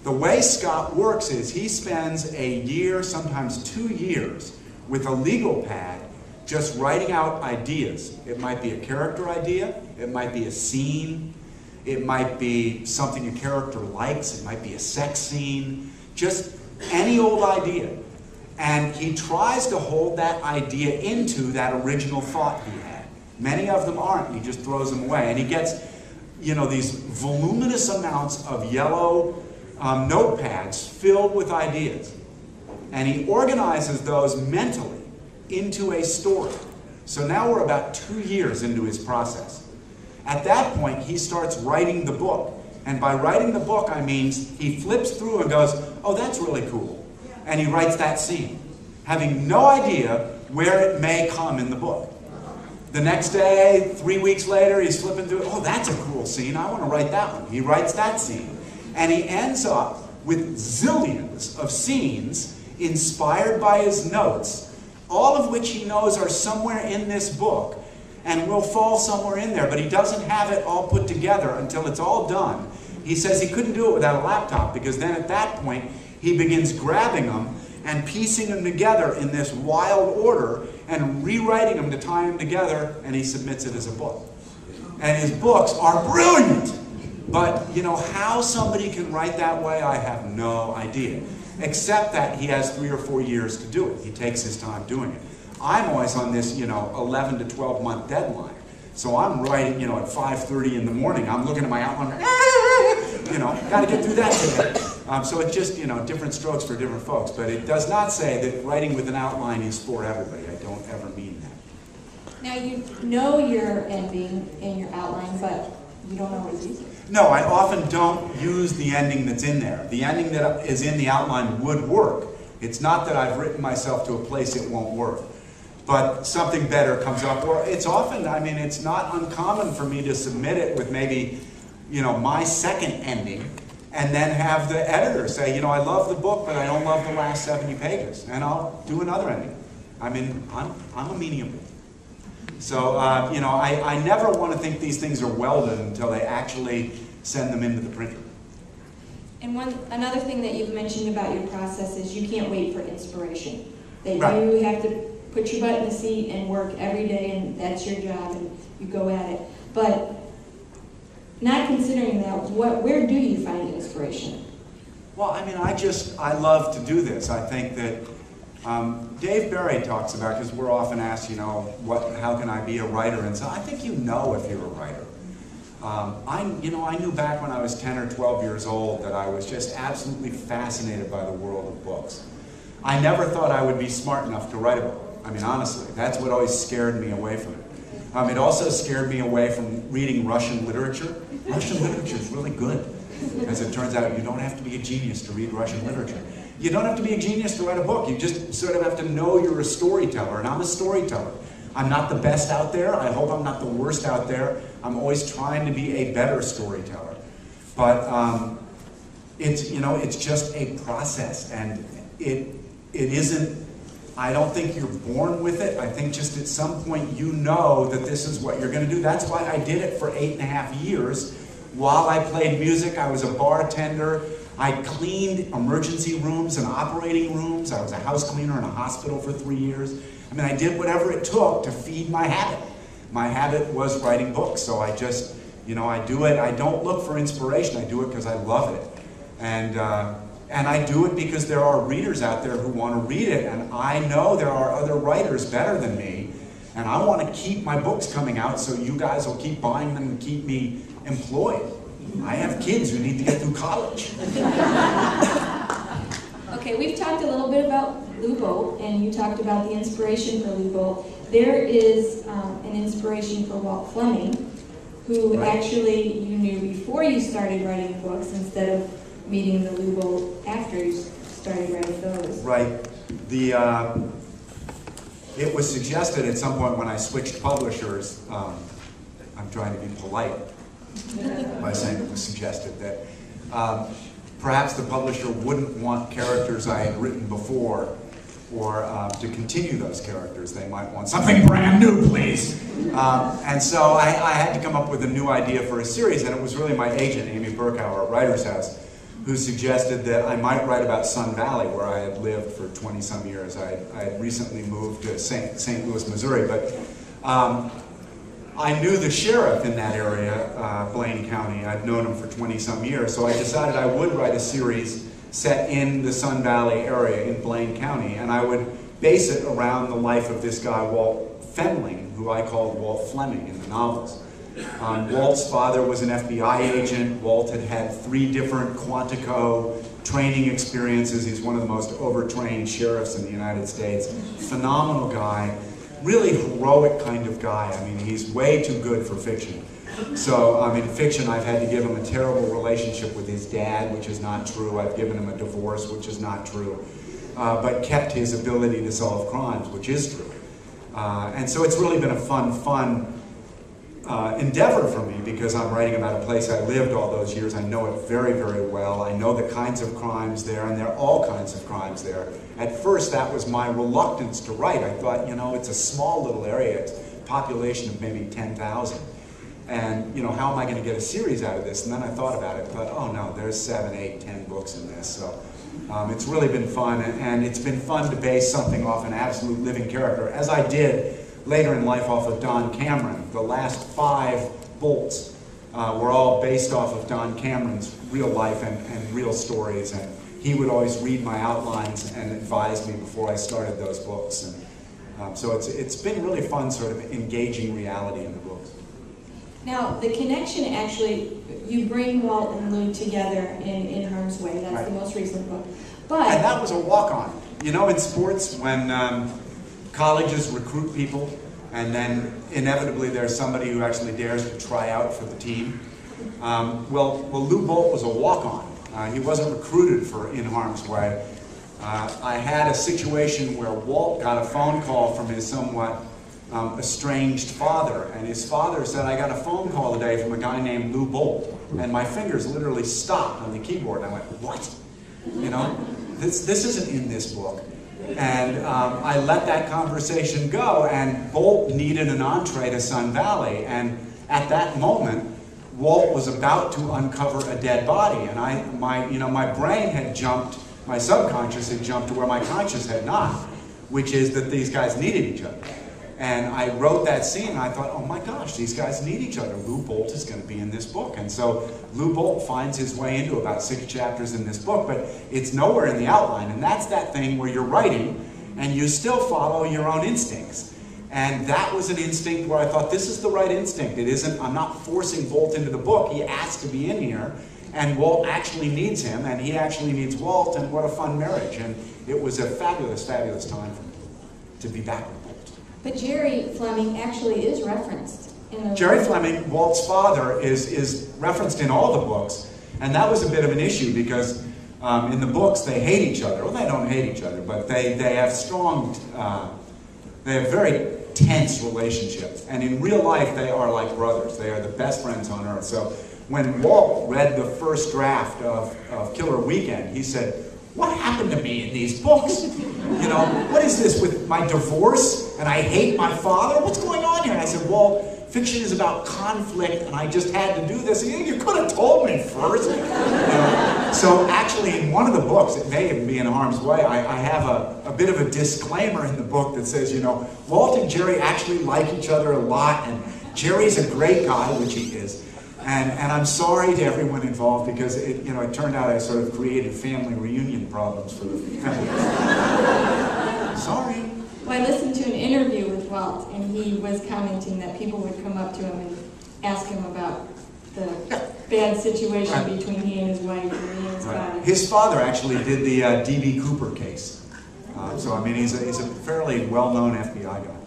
The way Scott works is he spends a year, sometimes 2 years, with a legal pad just writing out ideas. It might be a character idea, it might be a scene, it might be something a character likes, it might be a sex scene, just any old idea. And he tries to hold that idea into that original thought he had. Many of them aren't, he just throws them away. And he gets, you know, these voluminous amounts of yellow notepads filled with ideas. And he organizes those mentally into a story. So now we're about 2 years into his process. At that point, he starts writing the book. And by writing the book, I mean he flips through and goes, oh, that's really cool. And he writes that scene, having no idea where it may come in the book. The next day, 3 weeks later, he's flipping through, oh, that's a cool scene, I want to write that one. He writes that scene. And he ends up with zillions of scenes inspired by his notes, all of which he knows are somewhere in this book and will fall somewhere in there, but he doesn't have it all put together until it's all done. He says he couldn't do it without a laptop, because then at that point he begins grabbing them and piecing them together in this wild order and rewriting them to tie them together, and he submits it as a book. And his books are brilliant! But, you know, how somebody can write that way, I have no idea. Except that he has 3 or 4 years to do it. He takes his time doing it. I'm always on this, you know, 11 to 12 month deadline. So I'm writing, you know, at 5:30 in the morning. I'm looking at my outline, you know, got to get through that today. So it's just, you know, different strokes for different folks. But it does not say that writing with an outline is for everybody. I don't ever mean that. Now, you know your ending in your outline, but you don't always use it. No, I often don't use the ending that's in there. The ending that is in the outline would work. It's not that I've written myself to a place it won't work. But something better comes up. Or it's often, I mean, it's not uncommon for me to submit it with maybe, you know, my second ending, and then have the editor say, you know, I love the book, but I don't love the last 70 pages. And I'll do another ending. I mean, I'm amenable. So, you know, I never want to think these things are welded until they actually send them into the printer. And another thing that you've mentioned about your process is you can't wait for inspiration. That Right. you have to put your butt in the seat and work every day, and that's your job, and you go at it. But not considering that, where do you find inspiration? Well, I mean, I love to do this. I think that Dave Barry talks about, because we're often asked, you know, how can I be a writer? And so I think you know if you're a writer. I knew back when I was 10 or 12 years old that I was just absolutely fascinated by the world of books. I never thought I would be smart enough to write a book. I mean, honestly, that's what always scared me away from it. It also scared me away from reading Russian literature. Russian literature is really good. As it turns out, you don't have to be a genius to read Russian literature. You don't have to be a genius to write a book. You just sort of have to know you're a storyteller, and I'm a storyteller. I'm not the best out there. I hope I'm not the worst out there. I'm always trying to be a better storyteller. But it's, you know, it's just a process, and it isn't, I don't think you're born with it. I think just at some point you know that this is what you're going to do. That's why I did it for 8.5 years. While I played music, I was a bartender. I cleaned emergency rooms and operating rooms. I was a house cleaner in a hospital for 3 years. I mean, I did whatever it took to feed my habit. My habit was writing books, so I just, you know, I do it. I don't look for inspiration. I do it because I love it. And I do it because there are readers out there who want to read it, and I know there are other writers better than me, and I want to keep my books coming out so you guys will keep buying them and keep me employed. I have kids who need to get through college. Okay, we've talked a little bit about Lubo, and you talked about the inspiration for Lubo. There is an inspiration for Walt Fleming, who Right. actually you knew before you started writing books instead of meeting the Lubo after you started writing those. Right. It was suggested at some point when I switched publishers, I'm trying to be polite by saying it was suggested that perhaps the publisher wouldn't want characters I had written before, or to continue those characters. They might want something brand new, please. And so I had to come up with a new idea for a series, and it was really my agent, Amy Burkauer at Writers House, who suggested that I might write about Sun Valley, where I had lived for 20-some years. I had recently moved to St. Louis, Missouri, but I knew the sheriff in that area, Blaine County. I'd known him for 20-some years, so I decided I would write a series set in the Sun Valley area in Blaine County, and I would base it around the life of this guy, Walt Fleming, who I called Walt Fleming in the novels. Walt's father was an FBI agent. Walt had had 3 different Quantico training experiences. He's one of the most overtrained sheriffs in the United States. Phenomenal guy, really heroic kind of guy. I mean, he's way too good for fiction. So, in fiction, I've had to give him a terrible relationship with his dad, which is not true. I've given him a divorce, which is not true. But kept his ability to solve crimes, which is true. And so it's really been a fun endeavor for me, because I'm writing about a place I lived all those years. I know it very, very well. I know the kinds of crimes there, and there are all kinds of crimes there. At first, that was my reluctance to write. I thought, it's a small little area. It's a population of maybe 10,000. And, how am I going to get a series out of this? And then I thought about it. I thought, oh no, there's 7, 8, 10 books in this. So it's really been fun, and it's been fun to base something off an absolute living character, as I did later in life off of Don Cameron. The last 5 bolts were all based off of Don Cameron's real life and real stories, and he would always read my outlines and advise me before I started those books. And so it's been really fun sort of engaging reality in the books. Now, the connection actually, you bring Walt and Lou together in Harm's Way. That's right. The most recent book. And that was a walk-on. In sports, when colleges recruit people, and then inevitably there's somebody who actually dares to try out for the team. Well, Lou Bolt was a walk-on. He wasn't recruited for In Harm's Way. I had a situation where Walt got a phone call from his somewhat estranged father, and his father said, I got a phone call today from a guy named Lou Bolt, and my fingers literally stopped on the keyboard, and I went, what? This isn't in this book. And I let that conversation go, and Bolt needed an entree to Sun Valley, and at that moment, Walt was about to uncover a dead body, and my brain had jumped, my subconscious had jumped to where my conscious had not, which is that these guys needed each other. And I wrote that scene, and I thought, oh my gosh, these guys need each other. Lou Bolt is going to be in this book. And so Lou Bolt finds his way into about 6 chapters in this book, but it's nowhere in the outline. And that's that thing where you're writing, and you still follow your own instincts. And that was an instinct where I thought, this is the right instinct. It isn't, I'm not forcing Bolt into the book. He asked to be in here, and Walt actually needs him, and he actually needs Walt, and what a fun marriage. And it was a fabulous, fabulous time for me to be back with Bolt. But Jerry Fleming actually is referenced in the Jerry Fleming, Walt's father, is referenced in all the books, and that was a bit of an issue because in the books they hate each other. Well, they don't hate each other, but they have strong, they have very tense relationships, and in real life they are like brothers. They are the best friends on earth. So when Walt read the first draft of Killer Weekend, he said, what happened to me in these books? What is this with my divorce and I hate my father? What's going on here? And I said, well, fiction is about conflict and I just had to do this. And you could have told me first. So actually in one of the books, it may even be In Harm's Way, I have a bit of a disclaimer in the book that says, Walt and Jerry actually like each other a lot, and Jerry's a great guy, which he is. And I'm sorry to everyone involved because it turned out I sort of created family reunion problems for the family. Sorry. Well, I listened to an interview with Walt, and he was commenting that people would come up to him and ask him about the bad situation between he and his wife and he and his father. His father actually did the D.B. Cooper case. So, I mean, he's a fairly well-known FBI guy.